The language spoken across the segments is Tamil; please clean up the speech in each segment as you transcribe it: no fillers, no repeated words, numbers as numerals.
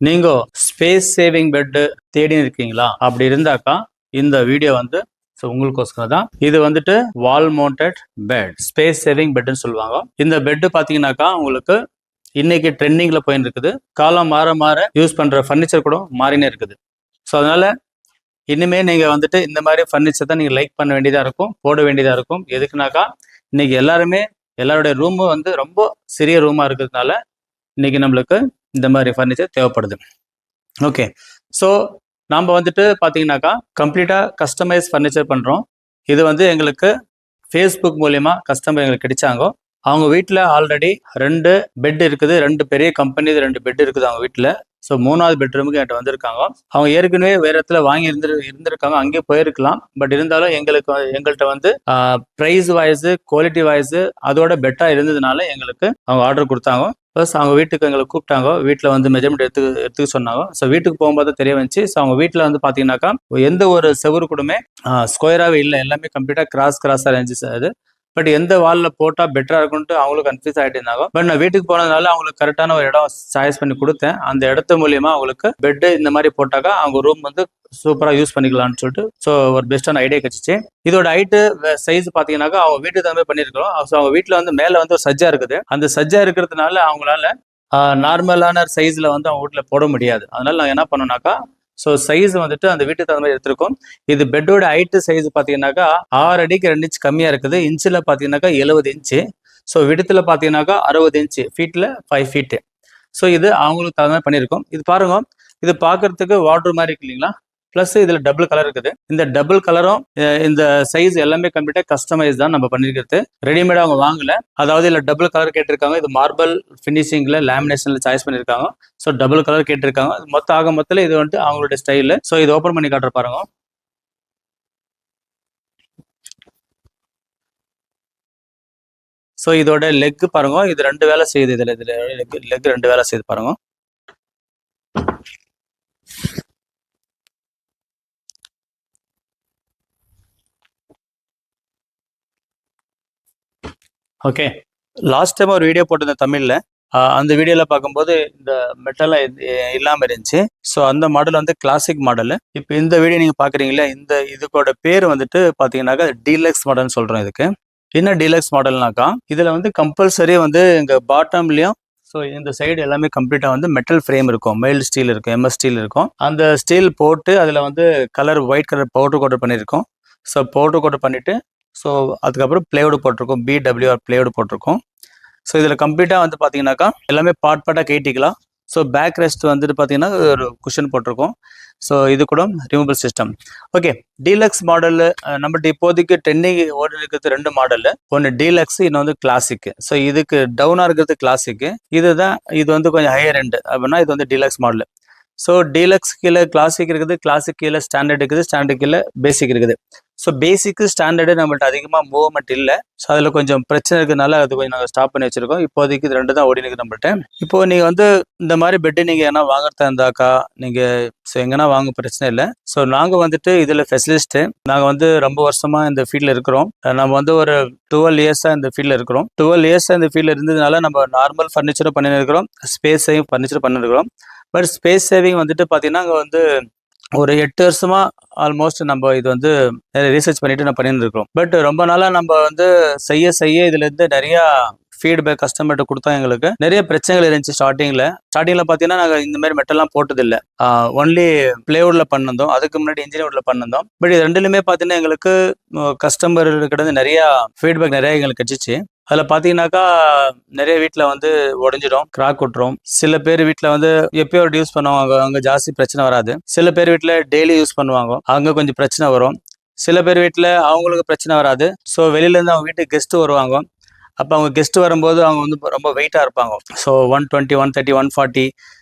நீங்க ஸ்பேஸ் சேவிங் பெட் தேடி இருக்கீங்களா? அப்படி இருந்தாக்கா இந்த வீடியோ வந்து உங்களுக்கோசரம் தான். இது வந்துட்டு wall mounted bed, space saving பெட்னு சொல்லுவாங்க. இந்த பெட் பாத்தீங்கன்னாக்கா உங்களுக்கு இன்னைக்கு ட்ரெண்டிங்ல போயின்னு இருக்குது. காலம் மாற மாற யூஸ் பண்ற ஃபர்னிச்சர் கூட மாறினே இருக்குது. ஸோ அதனால இனிமே நீங்க வந்துட்டு இந்த மாதிரி ஃபர்னிச்சர் தான் நீங்க லைக் பண்ண வேண்டியதா இருக்கும், போட வேண்டியதா இருக்கும். எதுக்குனாக்கா இன்னைக்கு எல்லாருமே எல்லாருடைய ரூமும் வந்து ரொம்ப சிறிய ரூமா இருக்கிறதுனால இன்னைக்கு நம்மளுக்கு இந்த மாதிரி ஃபர்னிச்சர் தேவைப்படுது. ஓகே, ஸோ நாம் வந்துட்டு பார்த்தீங்கன்னாக்கா கம்ப்ளீட்டாக கஸ்டமைஸ் ஃபர்னிச்சர் பண்ணுறோம். இது வந்து எங்களுக்கு ஃபேஸ்புக் மூலயமா கஸ்டமர் எங்களுக்கு கிடைச்சாங்க. அவங்க வீட்டில் ஆல்ரெடி 2 பெட் இருக்குது, 2 பெரிய கம்பெனி 2 பெட் இருக்குது அவங்க வீட்டில். ஸோ 3வது பெட்ரூமுக்கு என்கிட்ட வந்திருக்காங்க. அவங்க ஏற்கனவே வேற இடத்துல வாங்கி இருந்திருக்காங்க, அங்கேயே போயிருக்கலாம். பட் இருந்தாலும் எங்கள்கிட்ட வந்து ப்ரைஸ் வைஸு, குவாலிட்டி வைஸு அதோட பெட்டராக இருந்ததுனால எங்களுக்கு அவங்க ஆர்டர் கொடுத்தாங்க. ப்ளஸ் அவங்க வீட்டுக்கு எங்களை கூப்பிட்டாங்க, வீட்டில் வந்து மெஜர்மெண்ட் எடுத்துக்க சொன்னாங்க. ஸோ வீட்டுக்கு போகும்போது தெரிய வந்துச்சு. ஸோ அவங்க வீட்டில் வந்து பார்த்தீங்கன்னாக்கா எந்த ஒரு செவரு கூடமே ஸ்கொயராகவே இல்லை, எல்லாமே கம்ப்ளீட்டாக கிராஸாக இருந்துச்சு அது. பட் எந்த வாலில் போட்டால் பெட்டராக இருக்கும்ட்டு அவங்களுக்கு கன்ஃபியூஸ் ஆகிட்டு இருந்தாங்க. பட் நான் வீட்டுக்கு போனதுனால அவங்களுக்கு கரெக்டான ஒரு இடம் சாய்ஸ் பண்ணி கொடுத்தேன். அந்த இடத்து மூலியமா அவங்களுக்கு பெட்டு இந்த மாதிரி போட்டாக்கா அவங்க ரூம் வந்து சூப்பராக யூஸ் பண்ணிக்கலாம்னு சொல்லிட்டு ஸோ ஒரு பெஸ்ட்டான ஐடியா கிடைச்சிச்சு. இதோட ஹைட்டு சைஸ் பார்த்தீங்கன்னாக்கா அவங்க வீட்டுக்கு தகுந்த பண்ணியிருக்கிறோம். ஸோ அவங்க வீட்டில் வந்து மேலே வந்து ஒரு சஜ்ஜா இருக்குது. அந்த சஜ்ஜா இருக்கிறதுனால அவங்களால நார்மலான சைஸில் வந்து அவங்க வீட்டில் போட முடியாது. அதனால நாங்கள் என்ன பண்ணோம்னாக்கா ஸோ சைஸ் வந்துட்டு அந்த வீட்டுக்கு தகுந்த மாதிரி எடுத்திருக்கோம். இது பெட்டோட ஹைட்டு சைஸ் பார்த்தீங்கன்னாக்கா 6 அடிக்கு 2 இன்ச் கம்மியாக இருக்குது. இன்ச்சில் பார்த்தீங்கன்னாக்கா 70 இன்ச்சு. ஸோ விடத்தில் பார்த்தீங்கன்னாக்கா 60 இன்ச்சு, ஃபீட்டில் 5 ஃபீட்டு. ஸோ இது அவங்களுக்கு தகுந்த மாதிரி பண்ணியிருக்கோம். இது பாருங்க, இது பார்க்கறதுக்கு வாட்டர் மாதிரி இருக்கு இல்லைங்களா? ப்ளஸ் இதில் டபுள் கலர் இருக்குது. இந்த டபுள் கலரும் இந்த சைஸ் எல்லாமே கம்ப்ளீட்டாக கஸ்டமைஸ் தான் நம்ம பண்ணியிருக்கிறது. ரெடிமேடாக அவங்க வாங்கல. அதாவது இதில் டபுள் கலர் கேட்டிருக்காங்க. இது மார்பிள் ஃபினிஷிங்கில் லேமினேஷனில் சாய்ஸ் பண்ணியிருக்காங்க. ஸோ டபுள் கலர் கேட்டிருக்காங்க. மொத்தத்தில் இது வந்துட்டு அவங்களுடைய ஸ்டைலு. ஸோ இது ஓப்பன் பண்ணி காட்டுற பாருங்க. ஸோ இதோட லெக் பாருங்க, இது 2 வேலை செய்யுது. இதில் லெக் 2 வேலை செய்யுது பாருங்க. ஓகே, லாஸ்ட் டைம் ஒரு வீடியோ போட்டிருந்தேன் தமிழில். அந்த வீடியோவில் பார்க்கும்போது இந்த மெட்டலாக இல்லாமல் இருந்துச்சு. ஸோ அந்த மாடல் வந்து கிளாசிக் மாடலு. இப்போ இந்த வீடியோ நீங்கள் பார்க்குறீங்களா, இதுக்கோட பேர் வந்துட்டு பார்த்தீங்கன்னாக்கா டீலக்ஸ் மாடல்னு சொல்கிறோம். இதுக்கு என்ன டீலக்ஸ் மாடல்னாக்கா இதில் வந்து கம்பல்சரி வந்து எங்கள் பாட்டம்லேயும் ஸோ இந்த சைடு எல்லாமே கம்ப்ளீட்டாக வந்து மெட்டல் ஃப்ரேம் இருக்கும், மைல்டு ஸ்டீல் இருக்கும், எம்எஸ் ஸ்டீல் இருக்கும். அந்த ஸ்டீல் போட்டு அதில் வந்து colour white colour powder coat பண்ணியிருக்கோம். ஸோ பவுடர் கோட் பண்ணிவிட்டு ஸோ அதுக்கப்புறம் பிளேவுட் போட்டிருக்கோம், BWR பிளேவுட் போட்டிருக்கோம். ஸோ இதில் கம்ப்ளீட்டாக வந்து பார்த்தீங்கன்னாக்கா எல்லாமே பார்ட்டாக கேட்டிக்கலாம். ஸோ பேக் ரெஸ்ட் வந்துட்டு பார்த்தீங்கன்னா ஒரு குஷன் போட்டிருக்கோம். ஸோ இது கூட removable system. Okay, deluxe model நம்மகிட்ட இப்போதைக்கு ட்ரெண்டிங் ஓடி இருக்கிறது 2 மாடலு. ஒன்று டீலக்ஸ், இன்னும் வந்து கிளாசிக்கு. ஸோ இதுக்கு டவுனாக இருக்கிறது கிளாசிக்கு, இது வந்து கொஞ்சம் ஹையர் எண்டு அப்படின்னா இது வந்து டீலக்ஸ் மாடல். ஸோ டீலக்ஸ் கீழே கிளாசிக் இருக்குது, கிளாசிக் கீழே ஸ்டாண்டர்ட் இருக்குது, ஸ்டாண்டர்ட் கீழே பேசிக் இருக்குது. ஸோ பேசிக்கு ஸ்டாண்டர்டு நம்மள்ட்ட அதிகமாக மூவ்மெண்ட் இல்லை. ஸோ அதில் கொஞ்சம் பிரச்சனை இருக்கிறதுனால அது கொஞ்சம் நாங்கள் ஸ்டாப் பண்ணி வச்சுருக்கோம். இப்போதைக்கு இது 2 தான் ஓடி இருக்குது நம்மள்ட்ட. இப்போது நீங்கள் வந்து இந்த மாதிரி பெட்டு நீங்கள் எங்கன்னா வாங்குறதா இருந்தாக்கா நீங்கள் ஸோ எங்கன்னா வாங்க பிரச்சனை இல்லை. ஸோ நாங்கள் வந்துட்டு இதில் ஸ்பெஷலிஸ்ட்டு. நாங்கள் வந்து ரொம்ப வருஷமாக இந்த ஃபீல்டில் இருக்கிறோம். நம்ம வந்து ஒரு 12 இயர்ஸாக இந்த ஃபீல்டில் இருக்கிறோம். 12 இயர்ஸாக இந்த ஃபீல்டில் இருந்ததுனால நம்ம நார்மல் ஃபர்னிச்சரும் பண்ணியிருக்கிறோம், ஸ்பேஸையும் ஃபர்னிச்சர் பண்ணியிருக்கிறோம். பட் ஸ்பேஸ் சேவிங் வந்துட்டு பார்த்தீங்கன்னா அங்கே வந்து ஒரு 8 வருஷமா ஆல்மோஸ்ட் நம்ம இது வந்து நிறைய ரீசர்ச் பண்ணிட்டு நான் பண்ணியிருக்கிறோம். பட் ரொம்ப நாளாக நம்ம வந்து செய்ய இதுலேருந்து நிறையா ஃபீட்பேக் கஸ்டமர்கிட்ட கொடுத்தா எங்களுக்கு நிறைய பிரச்சனைகள் இருந்துச்சு. ஸ்டார்டிங்கில் பார்த்தீங்கன்னா நாங்கள் இந்த மாதிரி மெட்டல்லாம் போட்டதில்லை, ஒன்லி பிளேவுட்ல பண்ணிருந்தோம். அதுக்கு முன்னாடி இன்ஜினியர்வுட்ல பண்ணிருந்தோம். பட் இது 2லையுமே பார்த்தீங்கன்னா எங்களுக்கு கஸ்டமர் கிட்ட நிறையா ஃபீட்பேக் நிறைய எங்களுக்கு கிடைச்சிச்சு. அதில் பார்த்தீங்கன்னாக்கா நிறைய வீட்டில் வந்து உடஞ்சிடும், கிராக் விட்டுரும். சில பேர் வீட்டில் வந்து எப்பயோ யூஸ் பண்ணுவாங்க, அங்கே ஜாஸ்தி பிரச்சனை வராது. சில பேர் வீட்டில் டெய்லி யூஸ் பண்ணுவாங்க, அங்கே கொஞ்சம் பிரச்சனை வரும். சில பேர் வீட்டில் அவங்களுக்கு பிரச்சனை வராது. ஸோ வெளியிலேருந்து அவங்க வீட்டுக்கு கெஸ்ட்டு வருவாங்க. அப்போ அவங்க கெஸ்ட்டு வரும்போது அவங்க வந்து ரொம்ப வெயிட்டாக இருப்பாங்க. ஸோ 120, 130, 140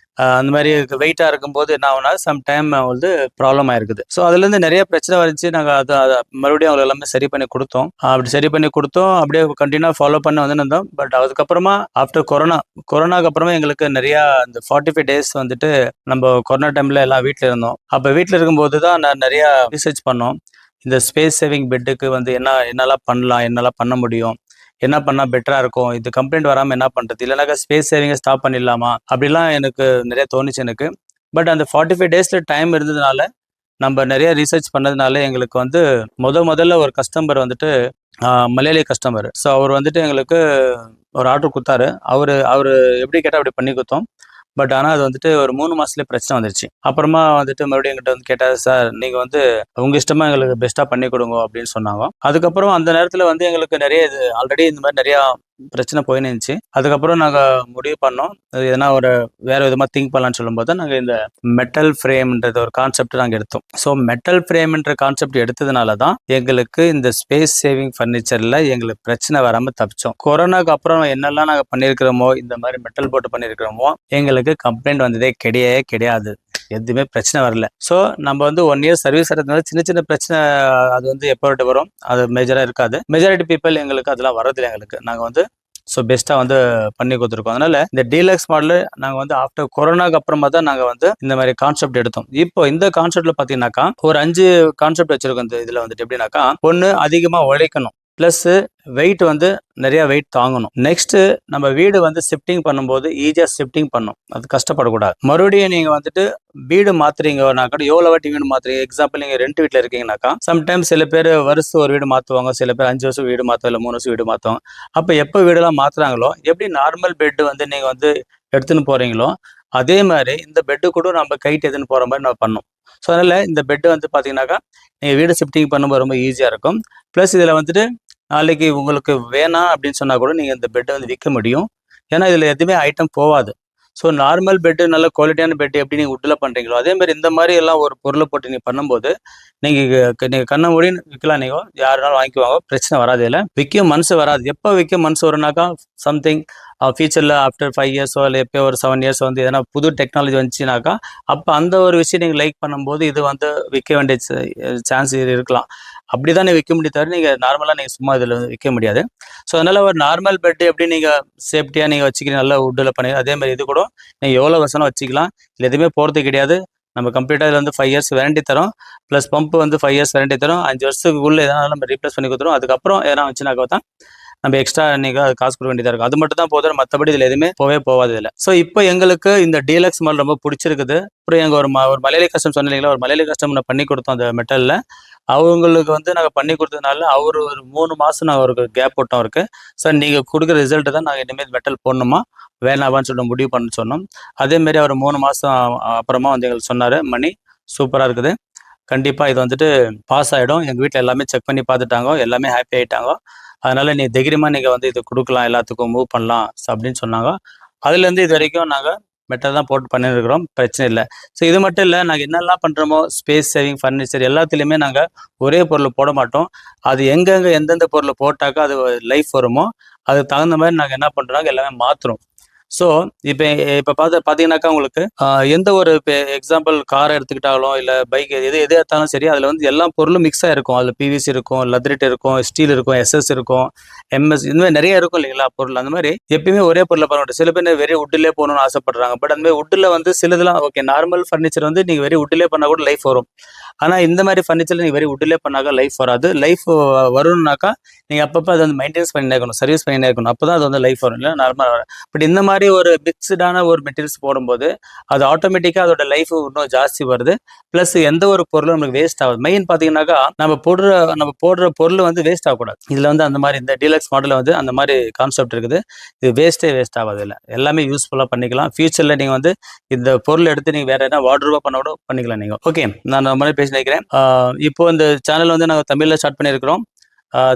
அந்த மாதிரி வெயிட்டாக இருக்கும்போது என்ன ஆகுனா சம் டைம் வந்து ப்ராப்ளம் ஆயிருக்குது. ஸோ அதுலேருந்து நிறைய பிரச்சனை வந்துச்சு. நாங்கள் அதை மறுபடியும் அவங்க எல்லாமே சரி பண்ணி கொடுத்தோம். அப்படி சரி பண்ணி கொடுத்தோம், அப்படியே கண்டினியூவாக ஃபாலோ பண்ணி வந்துருந்தோம். பட் அதுக்கப்புறமா ஆஃப்டர் கொரோனாக்கு அப்புறமா எங்களுக்கு நிறையா இந்த 45 days வந்துட்டு நம்ம கொரோனா டைமில் எல்லாம் வீட்டில் இருந்தோம். அப்போ வீட்டில் இருக்கும்போது தான் நான் நிறையா ரிசர்ச் பண்ணோம். இந்த ஸ்பேஸ் சேவிங் பெட்டுக்கு வந்து என்னெல்லாம் பண்ணலாம், என்னெல்லாம் பண்ண முடியும், என்ன பண்ணால் பெட்டராக இருக்கும், இது கம்ப்ளைண்ட் வராமல் என்ன பண்ணுறது, இல்லைனாக்கா ஸ்பேஸ் சேவிங்கை ஸ்டாப் பண்ணிடலாமா அப்படிலாம் எனக்கு நிறைய தோணுச்சு எனக்கு. பட் அந்த 45 டேஸில் டைம் இருந்ததுனால நம்ம நிறைய ரீசர்ச் பண்ணதுனால எங்களுக்கு வந்து முதல்ல ஒரு கஸ்டமர் வந்துட்டு மலையாளி கஸ்டமர். ஸோ அவர் வந்துட்டு எங்களுக்கு ஒரு ஆர்டர் கொடுத்தாரு. அவர் எப்படி கேட்டால் அப்படி பண்ணி கொடுத்தோம். பட் ஆனால் அது வந்துட்டு ஒரு 3 மாதத்துலேயே பிரச்சனை வந்துருச்சு. அப்புறமா வந்துட்டு மறுபடியும் எங்கிட்ட வந்து கேட்டார், சார் நீங்கள் வந்து உங்கள் இஷ்டமாக எங்களுக்கு பெஸ்ட்டாக பண்ணி கொடுங்க அப்படின்னு சொன்னாங்க. அதுக்கப்புறம் அந்த நேரத்தில் வந்து எங்களுக்கு நிறைய இது ஆல்ரெடி இந்த மாதிரி நிறையா பிரச்சனை போயின்னு இருந்துச்சு. அதுக்கப்புறம் நாங்கள் முடிவு பண்ணோம், எதனா ஒரு வேற விதமாக திங்க் பண்ணலான்னு சொல்லும்போது தான் நாங்கள் இந்த மெட்டல் ஃப்ரேம்ன்றது ஒரு கான்செப்ட் நாங்கள் எடுத்தோம். ஸோ மெட்டல் ஃப்ரேம்ன்ற கான்செப்ட் எடுத்ததுனால தான் எங்களுக்கு இந்த ஸ்பேஸ் சேவிங் ஃபர்னிச்சரில் எங்களுக்கு பிரச்சனை வராமல் தப்பிச்சோம். கொரோனாக்கு அப்புறம் என்னெல்லாம் நாங்கள் பண்ணியிருக்கிறோமோ, இந்த மாதிரி மெட்டல் போட்டு பண்ணியிருக்கிறோமோ, எங்களுக்கு கம்ப்ளைண்ட் வந்ததே கிடையாது. எதுவுமே பிரச்சனை வரல. ஸோ நம்ம வந்து 1 இயர் சர்வீஸ் ஆகிறதுனால சின்ன சின்ன பிரச்சனை அது வந்து எப்போ வரும், அது மேஜராக இருக்காது. மெஜாரிட்டி பீப்புள் எங்களுக்கு அதெல்லாம் வரதில்லை. எங்களுக்கு நாங்கள் வந்து ஸோ பெஸ்ட்டாக வந்து பண்ணி கொடுத்துருக்கோம். அதனால இந்த டீலக்ஸ் மாடல் நாங்கள் வந்து ஆஃப்டர் கொரோனாக்கு அப்புறமா தான் நாங்கள் வந்து இந்த மாதிரி கான்செப்ட் எடுத்தோம். இப்போ இந்த கான்செப்ட்ல பார்த்தீங்கன்னாக்கா ஒரு 5 கான்செப்ட் வச்சிருக்கோம். இந்த இதில் வந்துட்டு எப்படின்னாக்கா, ஒன்று அதிகமாக உழைக்கணும், ப்ளஸ் வெயிட் வந்து நிறைய வெயிட் தாங்கணும். நெக்ஸ்ட் நம்ம வீடு வந்து ஷிஃப்டிங் பண்ணும்போது ஈஸியாக ஷிஃப்டிங் பண்ணும், அது கஷ்டப்படக்கூடாது. மறுபடியும் நீங்கள் வந்துட்டு வீடு மாத்துறீங்கன்னா கூட எவ்வளோ வாட்டி வீடு மாத்துறீங்க. எக்ஸாம்பிள் நீங்கள் ரெண்ட் வீட்டில் இருக்கீங்கன்னாக்கா சம்டைம்ஸ் சில பேர் வருஷம் ஒரு வீடு மாற்றுவாங்க, சில பேர் 5 வருஷம் வீடு மாற்றுவாங்க, இல்லை 3 வருஷம் வீடு மாற்றுவாங்க. அப்போ எப்போ வீடெல்லாம் மாற்றுறாங்களோ, எப்படி நார்மல் பெட்டு வந்து நீங்கள் வந்து எடுத்துன்னு போகிறீங்களோ அதே மாதிரி இந்த பெட்டு கூட நம்ம கைட்டு எடுத்துன்னு போகிற மாதிரி நம்ம பண்ணோம். ஸோ அதனால் இந்த பெட்டு வந்து பார்த்தீங்கன்னாக்கா நீங்கள் வீடு ஷிஃப்டிங் பண்ணும்போது ரொம்ப ஈஸியாக இருக்கும். ப்ளஸ் இதில் வந்துட்டு நாளைக்கு உங்களுக்கு வேணாம் அப்படின்னு சொன்னால் கூட நீங்கள் இந்த பெட்டை வந்து விற்க முடியும். ஏன்னா இதில் எதுவுமே ஐட்டம் போகாது. ஸோ நார்மல் பெட்டு, நல்ல குவாலிட்டியான பெட்டு எப்படி நீங்கள் உட்டில் பண்ணுறீங்களோ அதே மாதிரி இந்த மாதிரி எல்லாம் ஒரு பொருளை போட்டு நீங்கள் பண்ணும்போது நீங்கள் கண்ணை மூடி விற்கலாம். நீங்கள் யாருனாலும் வாங்கிக்குவாங்க, பிரச்சனை வராது. இல்லை விற்க மனசு வராது. எப்போ விற்க மனசு வரும்னாக்கா சம்திங் ஃபியூச்சரில் ஆஃப்டர் 5 இயர்ஸோ இல்லை எப்போ ஒரு 7 இயர்ஸ் வந்து எதனா புது டெக்னாலஜி வந்துச்சுனாக்கா அப்போ அந்த ஒரு விஷயம் நீங்கள் லைக் பண்ணும்போது இது வந்து விற்க வேண்டிய சான்ஸ் இருக்கலாம். அப்படி தான் விற்க முடியும் தவிர நீங்கள் நார்மலாக நீங்கள் சும்மா இதில் விற்க முடியாது. ஸோ அதனால் ஒரு நார்மல் பெட்டு எப்படி நீங்கள் சேஃப்டியாக நீங்கள் வச்சுக்கிறீங்க, நல்லா உட்டில் பண்ணி அதே மாதிரி இது கூட நீங்கள் எவ்வளோ வருஷம்னா வச்சுக்கலாம். இல்லை எதுவுமே போகிறது கிடையாது. நம்ம கம்ப்ளீட்டாக இதில் வந்து 5 இயர்ஸ் வாரண்டி தரோம். ப்ளஸ் பம்ப் வந்து 5 இயர்ஸ் வாரண்டி தரோம். 5 வருஷத்துக்குள்ளே எதனாலும் நம்ம ரீப்ளேஸ் பண்ணி கொடுத்துரும். அதுக்கப்புறம் எதனா வச்சுனாக்கா தான் நம்ம எக்ஸ்ட்ரா நீங்கள் அது காசு கொடுக்க வேண்டியதாக இருக்கும். அது மட்டும் தான் போதும், மற்றபடி இதில் எதுவுமே போகாது இதில். ஸோ இப்போ எங்களுக்கு இந்த டீலக்ஸ் மாடல் ரொம்ப பிடிச்சிருக்குது. அப்புறம் எங்கள் ஒரு மலையாளி கஸ்டம் சொன்னீங்களா, ஒரு மலையாளி கஸ்டம் நான் பண்ணி கொடுத்தோம் அந்த மெட்டலில். அவங்களுக்கு வந்து நாங்கள் பண்ணி கொடுத்ததுனால அவர் ஒரு 3 மாதம் நாங்கள் அவருக்கு கேப் போட்டோம் அவருக்கு. சார் நீங்கள் கொடுக்குற ரிசல்ட்டு தான் நாங்கள் இனிமேல் மெட்டல் போடணுமா வேணாவான்னு சொல்லிட்டு முடிவு பண்ண சொன்னோம். அதேமாரி அவர் 3 மாதம் அப்புறமா வந்து எங்களுக்கு சொன்னார், மணி சூப்பராக இருக்குது, கண்டிப்பாக இது வந்துட்டு பாஸ் ஆகிடும். எங்கள் வீட்டில் எல்லாமே செக் பண்ணி பார்த்துட்டாங்க, எல்லாமே ஹாப்பி ஆகிட்டாங்க. அதனால் நீ தைரியமாக நீங்கள் வந்து இது கொடுக்கலாம், எல்லாத்துக்கும் மூவ் பண்ணலாம் அப்படின்னு சொன்னாங்க. அதுலேருந்து இது வரைக்கும் நாங்கள் மெட்டல் தான் போட்டு பண்ணியிருக்கிறோம், பிரச்சனை இல்லை. ஸோ இது மட்டும் இல்லை, நாங்கள் என்னெல்லாம் பண்ணுறோமோ ஸ்பேஸ் சேவிங் ஃபர்னிச்சர் எல்லாத்துலேயுமே நாங்கள் ஒரே பொருள் போட மாட்டோம். அது எங்கெங்கே எந்தெந்த பொருள் போட்டாக்கா அது லைஃப் வருமோ அதுக்கு தகுந்த மாதிரி நாங்கள் என்ன பண்ணுறோம் எல்லாமே மாற்றுறோம். ஸோ இப்போ பார்த்தீங்கன்னாக்கா உங்களுக்கு எந்த ஒரு இப்போ எக்ஸாம்பிள் காரை எடுத்துக்கிட்டாலும் இல்லை பைக் எது எடுத்தாலும் சரி, அதில் வந்து எல்லா பொருளும் மிக்ஸ் ஆகிருக்கும். அதில் பிவிசி இருக்கும், லெதரிட் இருக்கும், ஸ்டீல் இருக்கும், எஸ்எஸ் இருக்கும், எம்எஸ், இந்த மாதிரி நிறைய இருக்கும் இல்லைங்களா பொருள். அந்த மாதிரி எப்பயுமே ஒரே பொருளை பண்ண மாட்டோம். சில பேர் வெறும் உட்டிலே போகணும்னு ஆசைப்படுறாங்க. பட் அந்த மாதிரி உட்டில் வந்து சிலதுலாம் ஓகே, நார்மல் ஃபர்னிச்சர் வந்து நீங்கள் வெறும் உட்டிலே பண்ணால் கூட லைஃப் வரும். ஆனால் இந்த மாதிரி ஃபர்னிச்சர் நீங்கள் வெறும் உட்டிலே பண்ணாக்கா லைஃப் வராது. லைஃப் வரும்னாக்கா நீங்கள் அப்பப்போ அதை வந்து மெயின்டைன்ஸ் பண்ணினே இருக்கணும், சர்வீஸ் பண்ணினே இருக்கணும். அப்போ தான் அது வந்து லைஃப் வரும், இல்லை நார்மலாக வரும். பட் இந்த மாதிரி ஒரு மிக்ஸ்டான ஒரு மெட்டீரியல்ஸ் போடும்போது அது ஆட்டோமேட்டிக்காக அதோட லைஃப் இன்னும் ஜாஸ்தி வருது. ப்ளஸ் எந்த ஒரு பொருளும் நமக்கு வேஸ்ட் ஆகுது. மெயின் பார்த்தீங்கன்னாக்கா நம்ம போடுற பொருள் வந்து வேஸ்ட் ஆகக்கூடாது. இதில் வந்து அந்த மாதிரி இந்த டீலக்ஸ் மாடலில் வந்து அந்த மாதிரி கான்செப்ட் இருக்குது. இது வேஸ்ட் ஆகாது. இல்லை எல்லாமே யூஸ்ஃபுல்லாக பண்ணிக்கலாம். ஃபியூச்சரில் நீங்கள் வந்து இந்த பொருள் எடுத்து நீங்கள் வேறு எதனா வார்ட்ரோபாக பண்ண கூட பண்ணிக்கலாம் நீங்கள். ஓகே, நான் அந்த மாதிரி பேசி நினைக்கிறேன். இப்போ இந்த சேனல் வந்து நாங்கள் தமிழில் ஸ்டார்ட் பண்ணியிருக்கிறோம்.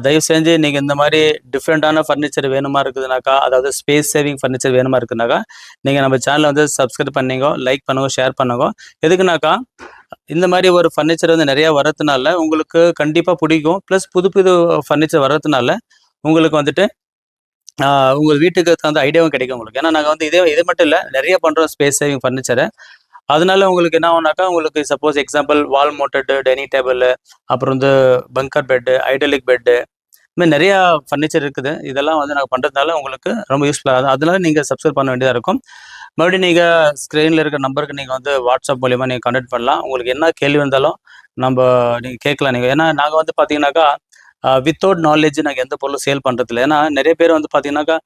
தயவு செஞ்சு நீங்கள் இந்த மாதிரி டிஃப்ரெண்ட்டான ஃபர்னிச்சர் வேணுமா இருக்குதுனாக்கா, அதாவது ஸ்பேஸ் சேவிங் ஃபர்னிச்சர் வேணுமா இருக்குதுனாக்கா நீங்கள் நம்ம சேனலை வந்து சப்ஸ்கிரைப் பண்ணிங்க, லைக் பண்ணுங்க, ஷேர் பண்ணுங்க. எதுக்குனாக்கா இந்த மாதிரி ஒரு ஃபர்னிச்சர் வந்து நிறையா வரதுனால உங்களுக்கு கண்டிப்பாக பிடிக்கும். ப்ளஸ் புது ஃபர்னிச்சர் வரதுனால உங்களுக்கு வந்துட்டு உங்கள் வீட்டுக்கு தகுந்த ஐடியாவும் கிடைக்கும் உங்களுக்கு. ஏன்னா நாங்கள் வந்து இது மட்டும் இல்லை, நிறைய பண்ணுறோம் ஸ்பேஸ் சேவிங் ஃபர்னிச்சரை. அதனால உங்களுக்கு என்ன ஆகுனாக்கா, உங்களுக்கு சப்போஸ் எக்ஸாம்பிள் வால் மவுண்டட் டைனிங் டேபிள், அப்புறம் வந்து பங்கர் பெட்டு, ஐடலிக் பெட்டு, இந்த மாதிரி நிறையா ஃபர்னிச்சர் இருக்குது. இதெல்லாம் வந்து நாங்கள் பண்ணுறதுனால உங்களுக்கு ரொம்ப யூஸ்ஃபுல்லாக இருக்கும். அதனால நீங்கள் சப்ஸ்கிரைப் பண்ண வேண்டியதாக இருக்கும். மறுபடியும் நீங்கள் ஸ்க்ரீனில் இருக்கிற நம்பருக்கு நீங்கள் வந்து வாட்ஸ்அப் மூலிமா நீங்கள் கான்டாக்ட் பண்ணலாம். உங்களுக்கு என்ன கேள்வி வந்தாலும் நீங்கள் கேட்கலாம். நீங்கள் ஏன்னா நாங்கள் வந்து பார்த்தீங்கன்னாக்கா வித்தவுட் நாலேஜ் நாங்கள் எந்த பொருளும் சேல் பண்ணுறதில்ல. ஏன்னா நிறைய பேர் வந்து பார்த்தீங்கன்னாக்கா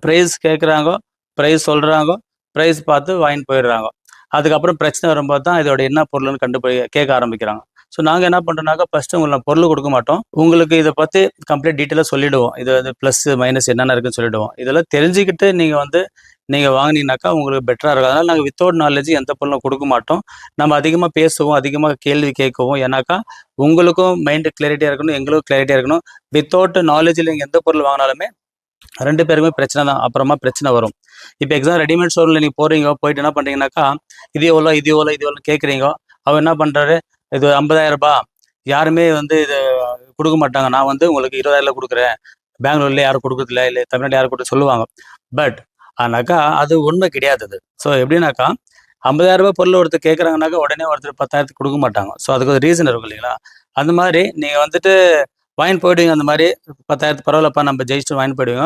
ப்ரைஸ் கேட்குறாங்க, ப்ரைஸ் சொல்கிறாங்க, ப்ரைஸ் பார்த்து வாங்கிட்டு போயிடுறாங்க. அதுக்கப்புறம் பிரச்சனை வரும்போது தான் இதோட என்ன பொருள்னு கேட்க ஆரம்பிக்கிறாங்க. ஸோ நாங்கள் என்ன பண்ணுறோம்னாக்கா ஃபஸ்ட்டு உங்களுக்கு பொருள் கொடுக்க மாட்டோம். உங்களுக்கு இதை பற்றி கம்ப்ளீட் டீட்டெயிலாக சொல்லிவிடுவோம். இது வந்து ப்ளஸ் மைனஸ் என்னென்ன இருக்குன்னு சொல்லிவிடுவோம். இதெல்லாம் தெரிஞ்சுக்கிட்டு நீங்கள் வாங்கினீங்கனாக்கா உங்களுக்கு பெட்டராக இருக்கும். அதனால் நாங்கள் வித்தவுட் நாலேஜ் எந்த பொருளும் கொடுக்க மாட்டோம். நம்ம அதிகமாக பேசுவோம், அதிகமாக கேள்வி கேட்கவும். ஏன்னாக்கா உங்களுக்கும் மைண்டு கிளாரிட்டியாக இருக்கணும், எங்களுக்கும் கிளாரிட்டியாக இருக்கணும். வித்தவுட் நாலேஜில் நீங்கள் எந்த பொருள் வாங்கினாலுமே 2 பேருக்குமே பிரச்சனை தான். அப்புறமா பிரச்சனை வரும். இப்போ ரெடிமேட் ஸ்டோரில் நீங்கள் போயிட்டு என்ன பண்ணுறீங்கனாக்கா, இது எவ்வளோ கேட்குறீங்க. அவர் என்ன பண்ணுறாரு, இது 50,000 யாருமே இது கொடுக்க மாட்டாங்க. நான் உங்களுக்கு 20,000 கொடுக்குறேன். பெங்களூர்ல யாரும் கொடுக்குறதில்ல, இல்லை தமிழ்நாட்டில் யாரும் கொடுத்து சொல்லுவாங்க. பட் ஆனாக்கா அது உண்மை கிடையாது. அது ஸோ எப்படின்னாக்கா 50,000 பொருள் ஒருத்தர் கேட்குறாங்கனாக்கா உடனே ஒருத்தர் 10,000 கொடுக்க மாட்டாங்க. ஸோ அதுக்கு ஒரு ரீசன் இருக்கும் இல்லைங்களா? அந்த மாதிரி நீங்கள் வாங்கிட்டு போயிடுவீங்க. அந்த மாதிரி 10,000 பரவாயில்லப்பா நம்ம ஜெயிச்சுட்டு வாங்கிட்டு போயிடுவீங்க.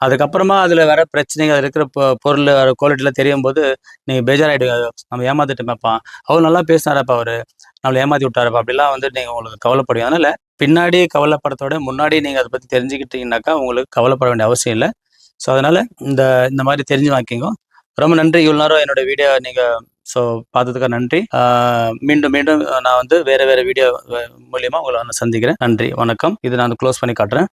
அதுக்கப்புறமா அதில் வர பிரச்சனைகள், அதில் இருக்கிற பொருள் குவாலிட்டிலாம் தெரியும் போது நீங்கள் பேஜாராகிடுவீங்க. நம்ம ஏமாத்திட்டோமேப்பா, அவர் நல்லா பேசினாரப்பா, அவர் நம்மளை ஏமாற்றி விட்டாரப்பா, அப்படிலாம் நீங்கள் உங்களுக்கு கவலைப்படுவீங்க. அதனால் பின்னாடி கவலைப்படுறதோட முன்னாடி நீங்கள் அதை பற்றி தெரிஞ்சுக்கிட்டீங்கன்னாக்கா உங்களுக்கு கவலைப்பட வேண்டிய அவசியம் இல்லை. ஸோ அதனால் இந்த மாதிரி தெரிஞ்சு வாங்கிக்கோங்க. ரொம்ப நன்றி. இவ்வளோ நேரம் என்னோட வீடியோ நீங்கள் பார்த்ததுக்காக நன்றி. மீண்டும் நான் வேறு வீடியோ மூலியமாக உங்களை நான் சந்திக்கிறேன். நன்றி, வணக்கம். இது நான் க்ளோஸ் பண்ணி காட்டுறேன்.